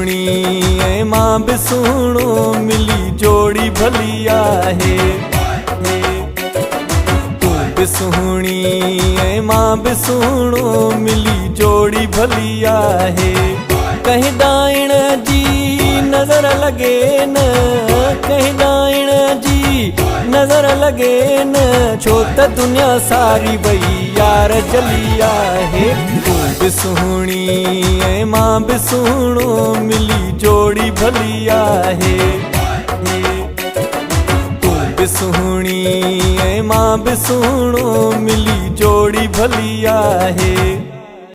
सुहिणी ऐं मां बि सुहिणो मिली जोड़ी भली आहे। तूं बि सुहिणी ऐं मां बि सुहिणो मिली जोड़ी भली आहे। कंहिं ॾाइण जी नज़र लॻे न, कंहिं ॾाइण जी नज़र लॻे न, छो त दुनिया सारी वई यार जली आहे। तूं बि सुहिणी ऐं मां बि सुहिणो मिली जोड़ी भली आहे। तूं बि सुहिणी ऐं मां बि सुहिणो मिली जोड़ी भली आहे।